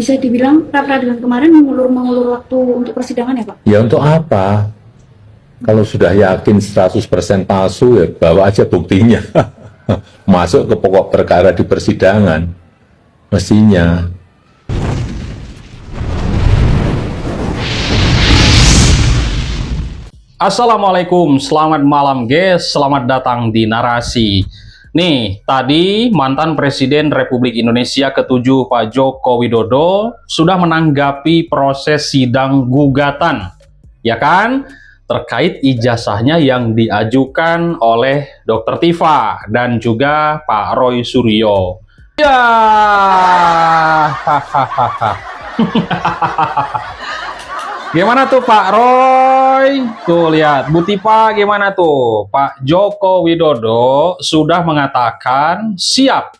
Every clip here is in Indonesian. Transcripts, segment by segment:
bisa dibilang pra peradilan kemarin mengulur waktu untuk persidangan ya Pak? Ya untuk apa? Kalau sudah yakin 100% palsu, ya bawa aja buktinya. Masuk ke pokok perkara di persidangan. Mestinya. Assalamualaikum, selamat malam guys, selamat datang di Narasi. Nih, tadi mantan Presiden Republik Indonesia ke-7 Pak Joko Widodo sudah menanggapi proses sidang gugatan, ya kan? Terkait ijazahnya yang diajukan oleh Dr. Tifa dan juga Pak Roy Suryo. Ya, hahaha. Gimana tuh Pak Roy? Tuh lihat, Bu Tifa gimana tuh? Pak Joko Widodo sudah mengatakan siap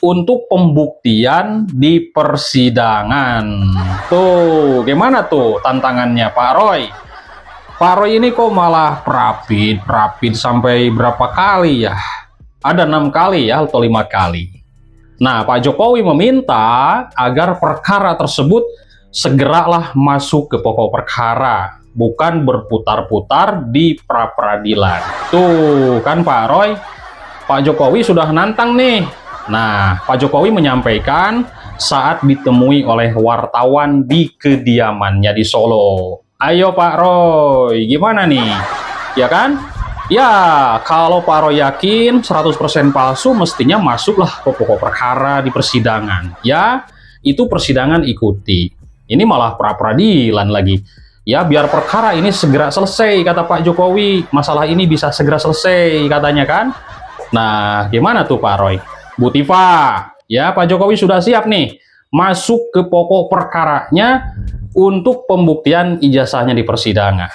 untuk pembuktian di persidangan. Tuh, gimana tuh tantangannya Pak Roy? Pak Roy ini kok malah rapid sampai berapa kali ya? Ada 6 kali ya atau 5 kali. Nah, Pak Jokowi meminta agar perkara tersebut segeralah masuk ke pokok perkara, bukan berputar-putar di pra-peradilan. Tuh kan Pak Roy, Pak Jokowi sudah nantang nih. Nah, Pak Jokowi menyampaikan saat ditemui oleh wartawan di kediamannya di Solo. Ayo Pak Roy, gimana nih? Ya kan? Ya, kalau Pak Roy yakin 100% palsu, mestinya masuklah ke pokok perkara di persidangan. Ya, itu persidangan ikuti. Ini malah pra-peradilan lagi. Ya, biar perkara ini segera selesai, kata Pak Jokowi. Masalah ini bisa segera selesai, katanya kan. Nah, gimana tuh Pak Roy? Bu Tifa, ya Pak Jokowi sudah siap nih masuk ke pokok perkaranya untuk pembuktian ijazahnya di persidangan.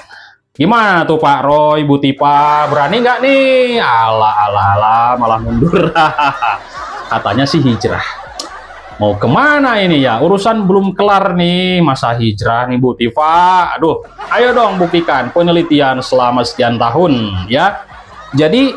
Gimana tuh Pak Roy, Bu Tifa, berani nggak nih? Alah, malah mundur. Katanya sih hijrah. Mau kemana ini ya? Urusan belum kelar nih, masa hijrah nih Bu Tifa. Aduh, ayo dong buktikan penelitian selama sekian tahun ya. Jadi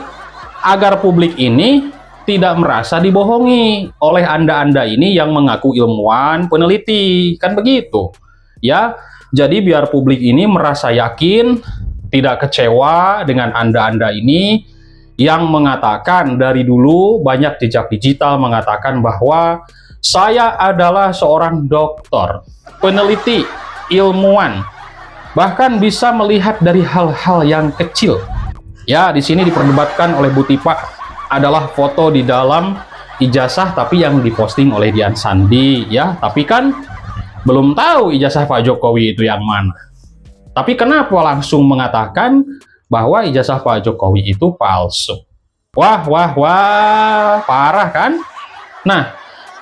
agar publik ini tidak merasa dibohongi oleh Anda-Anda ini yang mengaku ilmuwan, peneliti, kan begitu. Ya, jadi biar publik ini merasa yakin, tidak kecewa dengan Anda-Anda ini yang mengatakan dari dulu banyak jejak digital mengatakan bahwa saya adalah seorang dokter, peneliti, ilmuwan, bahkan bisa melihat dari hal-hal yang kecil. Ya, di sini diperdebatkan oleh Bu Tifa adalah foto di dalam ijazah tapi yang diposting oleh Dian Sandi, ya. Tapi kan belum tahu ijazah Pak Jokowi itu yang mana. Tapi kenapa langsung mengatakan bahwa ijazah Pak Jokowi itu palsu? Wah, parah kan? Nah,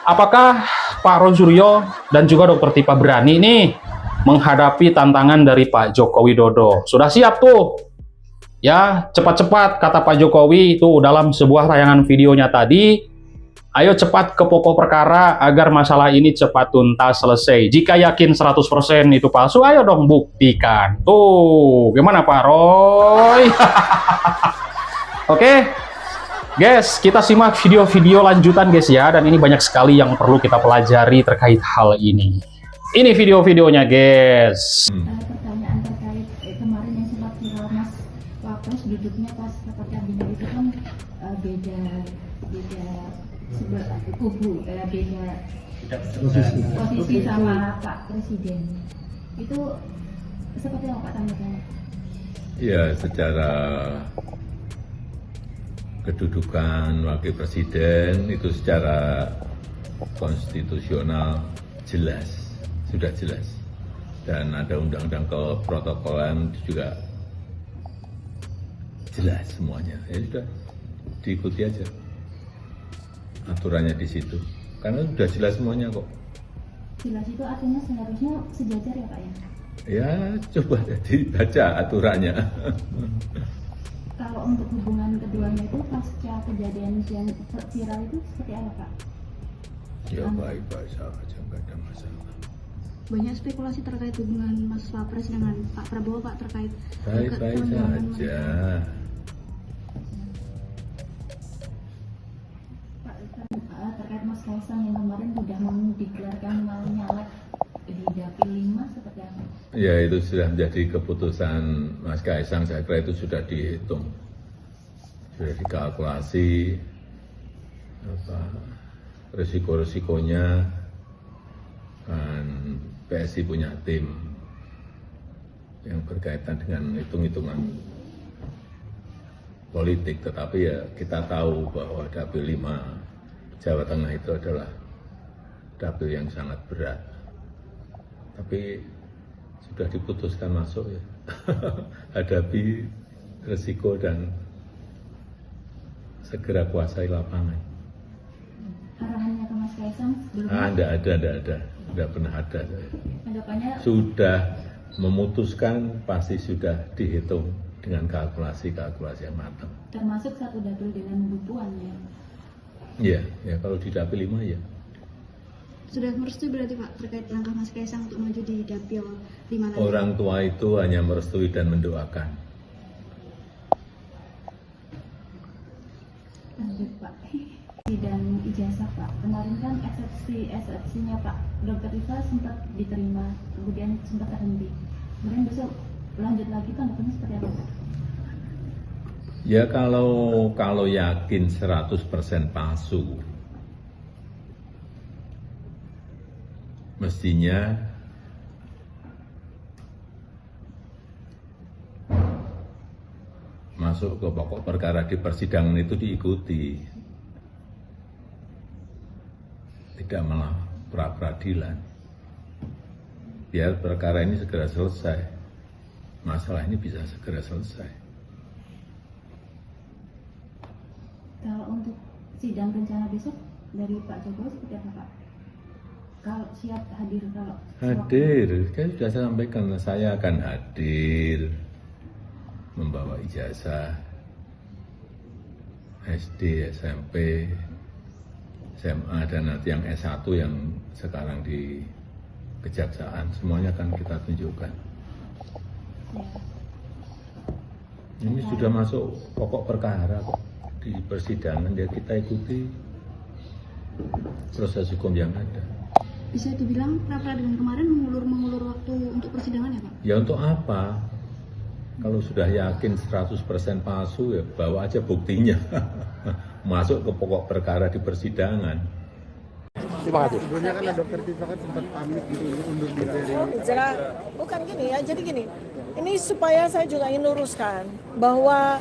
apakah Pak Roy Suryo dan juga Dr. Tifa berani nih menghadapi tantangan dari Pak Joko Widodo? Sudah siap tuh? Ya, cepat-cepat kata Pak Jokowi itu dalam sebuah tayangan videonya tadi. Ayo cepat ke pokok perkara agar masalah ini cepat tuntas selesai. Jika yakin 100% itu palsu, ayo dong buktikan. Tuh, gimana Pak Roy? Oke. Guys, kita simak video-video lanjutan guys ya, dan ini banyak sekali yang perlu kita pelajari terkait hal ini. Ini video-videonya guys. Pertanyaan terkait kemarin yang sempat viral Mas Wapres duduknya pas rapat kabinet itu kan beda sebelah kubu, beda posisi sama Pak Presiden. Itu seperti apa Pak tanggapannya? Ya, secara kedudukan wakil presiden itu secara konstitusional sudah jelas, dan ada undang-undang keprotokolan juga jelas semuanya. Ya sudah, diikuti aja aturannya di situ, karena sudah jelas semuanya kok. Jelas itu artinya seharusnya sejajar ya Pak ya? Ya, coba dibaca aturannya. Kalau untuk hubungan keduanya itu pasca kejadian yang viral itu seperti apa Pak? Ya baik-baik saja, nggak ada masalah. Banyak spekulasi terkait hubungan Mas Wapres dengan Pak Prabowo Pak terkait baik-baik saja. Pak, terkait Mas Kaisang yang kemarin sudah mendeklarasikan mau nyalek Ya itu sudah menjadi keputusan Mas Kaisang, saya kira itu sudah dihitung, sudah dikalkulasi risiko-risikonya, dan PSI punya tim yang berkaitan dengan hitung-hitungan politik, tetapi ya kita tahu bahwa Dapil 5 Jawa Tengah itu adalah dapil yang sangat berat, tapi sudah diputuskan masuk ya. Hadapi risiko dan segera kuasai lapangan. Arahannya ke Mas Kaisang belum? Tidak pernah ada. Hadapannya Sudah memutuskan, pasti sudah dihitung dengan kalkulasi-kalkulasi yang matang. termasuk satu dapil dengan Bu Puan ya. Iya, ya kalau di Dapil 5 ya. Sudah merestui berarti Pak terkait langkah Mas Kaisang untuk maju di Dapil 5 nanti? Orang tua itu hanya merestui dan mendoakan. Lanjut Pak. Dan ijazah Pak. Kemarin kan eksepsinya Pak Dr. Iva sempat diterima, kemudian sempat terhenti. Kemudian besok lanjut lagi, tanggapannya seperti apa Pak? Ya kalau yakin 100% palsu, mestinya masuk ke pokok perkara di persidangan itu diikuti, tidak malah pra-peradilan. Biar perkara ini segera selesai, masalah ini bisa segera selesai. Kalau untuk sidang rencana besok dari Pak Jokowi seperti apa Pak? Kalau siap hadir kalau Hadir, kan sudah saya sampaikan, saya akan hadir membawa ijazah SD, SMP, SMA, dan nanti yang S1 yang sekarang di Kejaksaan, semuanya akan kita tunjukkan. Ini sudah masuk pokok perkara kok di persidangan, ya kita ikuti proses hukum yang ada. Bisa dibilang pra-peradilan kemarin mengulur waktu untuk persidangan ya Pak? Ya untuk apa? Kalau sudah yakin 100% palsu, ya bawa aja buktinya. Masuk ke pokok perkara di persidangan. Terima kasih. Sebelumnya kan Dr. Tiva kan sempat pamit gitu undur diri dari Bicara bukan gini ya, jadi gini. Ini supaya saya juga ingin luruskan bahwa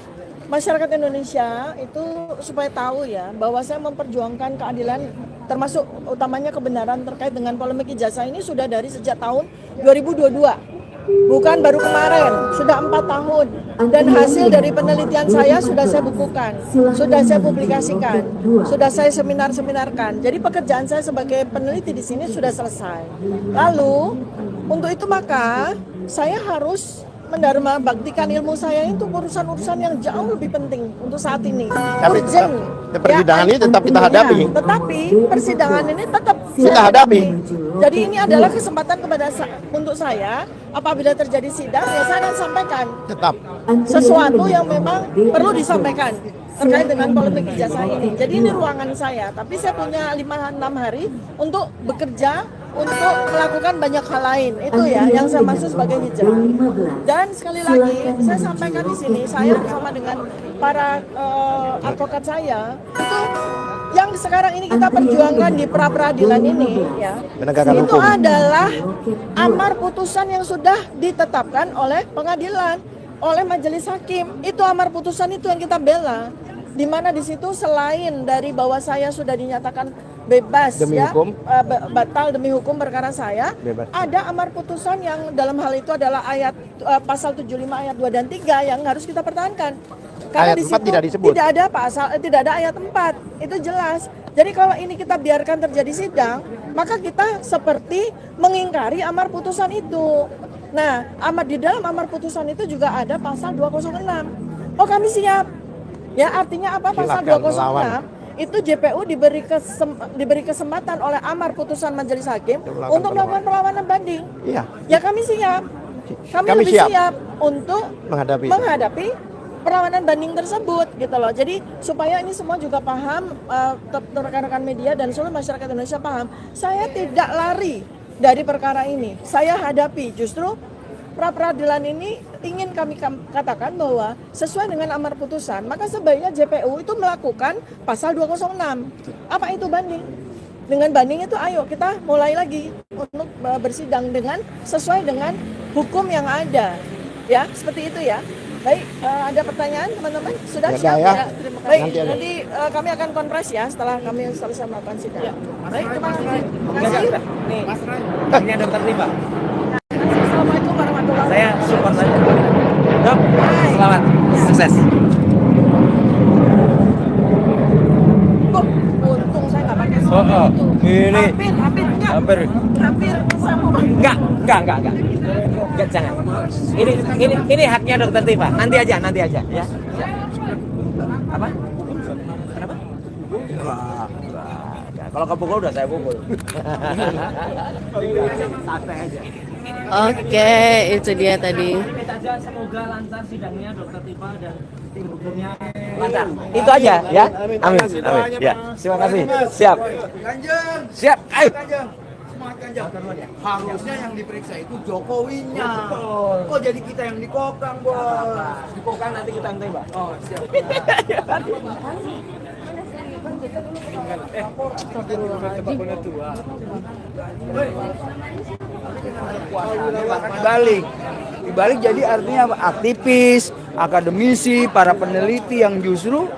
masyarakat Indonesia itu supaya tahu ya bahwa saya memperjuangkan keadilan, termasuk utamanya kebenaran terkait dengan polemik ijazah ini sudah dari sejak tahun 2022. Bukan baru kemarin, sudah 4 tahun. Dan hasil dari penelitian saya sudah saya bukukan, sudah saya publikasikan, sudah saya seminar-seminarkan. Jadi pekerjaan saya sebagai peneliti di sini sudah selesai. Lalu, untuk itu maka saya harus mendharma baktikan ilmu saya itu urusan-urusan yang jauh lebih penting untuk saat ini. Tapi Urgent. persidangan ini tetap kita hadapi. Tetapi persidangan ini tetap Kita saya hadapi. Jadi ini adalah kesempatan untuk saya, apabila terjadi sidang ya saya akan sampaikan Tetap. sesuatu yang memang perlu disampaikan terkait dengan polemik ijazah ini. Jadi ini ruangan saya, tapi saya punya 5-6 hari untuk bekerja, untuk melakukan banyak hal lain. Itu ya yang saya maksud sebagai hijrah. Dan sekali lagi saya sampaikan di sini, saya bersama dengan para advokat saya itu yang sekarang ini kita perjuangkan di pra-peradilan ini ya, Penegakan itu hukum. adalah amar putusan yang sudah ditetapkan oleh pengadilan, oleh majelis hakim. Itu amar putusan itu yang kita bela, di mana di situ selain dari bahwa saya sudah dinyatakan bebas Demi ya, hukum. batal demi hukum perkara saya, Bebas. ada amar putusan yang dalam hal itu adalah ayat pasal 75 ayat 2 dan 3 yang harus kita pertahankan. Karena Ayat di 4 situ tidak disebut. tidak ada pasal, tidak ada ayat 4, itu jelas. Jadi kalau ini kita biarkan terjadi sidang, maka kita seperti mengingkari amar putusan itu. Nah, di dalam amar putusan itu juga ada pasal 206. Oh, kami siap. Ya, artinya apa pasal Silakan 206? Itu JPU diberi kesempatan oleh amar putusan majelis hakim untuk melakukan perlawanan banding. Iya. Ya kami siap. Kami Kami lebih siap. siap untuk Menghadapi. perlawanan banding tersebut gitu loh. Jadi supaya ini semua juga paham, rekan-rekan media dan seluruh masyarakat Indonesia paham, saya tidak lari dari perkara ini. Saya hadapi, justru pra-peradilan ini ingin kami katakan bahwa sesuai dengan amar putusan, maka sebaiknya JPU itu melakukan pasal 206. Apa itu banding? Dengan banding itu ayo kita mulai lagi untuk bersidang dengan sesuai dengan hukum yang ada. Ya, seperti itu ya. Baik, ada pertanyaan teman-teman? Sudah Nggak siap? ada ya. Terima kasih. Nanti ada. Nanti kami akan konfres ya setelah kami selesai melakukan sidang. Baik, terima kasih. Nih, ini ada Dokter Tifa. Assalamualaikum warahmatullahi Saya wabarakatuh. support aja. Dok, selamat, sukses. Untung saya nggak pakai Oh, oh. Ini. hampir sama. Enggak. Enggak, jangan. Ini haknya Dokter Tifa. Nanti aja ya. Ya. Apa? Kenapa? Enggak. Kalau kepukul udah saya pukul. Santai aja. Oke, itu dia tadi. Kita aja semoga lancar sidangnya Dokter Tifa dan tim hukumnya lancar. Itu aja ya. Amin. Ya. Terima kasih. Siap. Siap. Ayo. Harusnya yang diperiksa itu Jokowinya. Kok jadi kita yang dikokang, Bos? Dipokang nanti kita yang tembak. Oh, siap. Dibalik jadi artinya apa? Aktivis, akademisi, para peneliti yang justru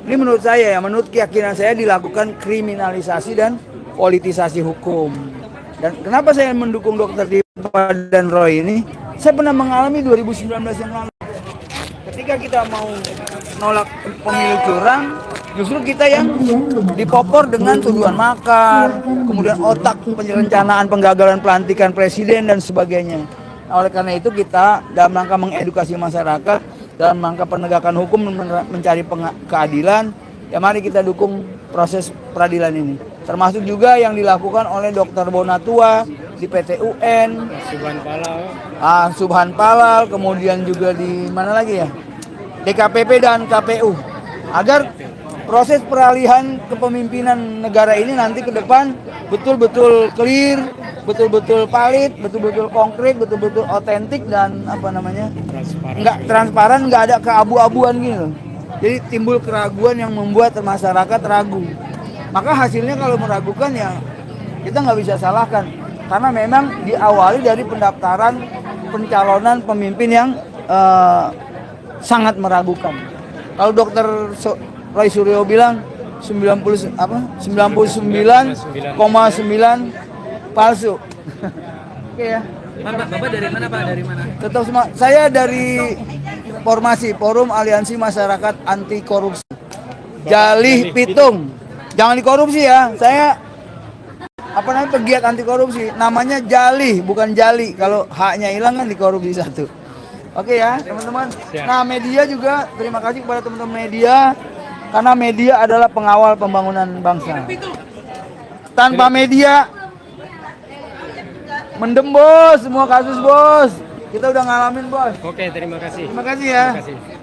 ini menurut saya ya, menurut keyakinan saya dilakukan kriminalisasi dan politisasi hukum. Dan kenapa saya mendukung Dokter Tifa dan Roy ini? Saya pernah mengalami 2019 yang lalu. Ketika kita mau nolak pemilu curang, justru kita yang dipopor dengan tuduhan makar, kemudian otak perencanaan penggagalan pelantikan presiden dan sebagainya. Oleh karena itu kita dalam rangka mengedukasi masyarakat, dalam rangka penegakan hukum mencari keadilan, ya mari kita dukung proses peradilan ini. Termasuk juga yang dilakukan oleh Dr. Bonatua di PT UN, Subhan Palal, kemudian juga di mana lagi ya, DKPP dan KPU, agar proses peralihan kepemimpinan negara ini nanti ke depan betul-betul clear, betul-betul valid, betul-betul konkret, betul-betul otentik dan apa namanya, nggak transparan, nggak ada keabu-abuan gitu. Jadi timbul keraguan yang membuat masyarakat ragu. Maka hasilnya kalau meragukan ya kita nggak bisa salahkan, karena memang diawali dari pendaftaran pencalonan pemimpin yang sangat meragukan. Kalau Dr. Roy Suryo bilang 99,9 palsu. Oke ya. Bapak dari mana, Pak? Dari mana? Tetap saya dari Formasi Forum Aliansi Masyarakat Anti Korupsi. Jalih Pitung. Jangan dikorupsi ya. Saya pegiat anti korupsi. Namanya Jalih, bukan Jali. Kalau haknya hilang kan dikorupsi satu. Oke ya, teman-teman. Nah, media juga terima kasih kepada teman-teman media, karena media adalah pengawal pembangunan bangsa. Tanpa media mendem, Bos, semua kasus, Bos. Kita udah ngalamin, Bos. Oke, terima kasih. Terima kasih ya. Terima kasih.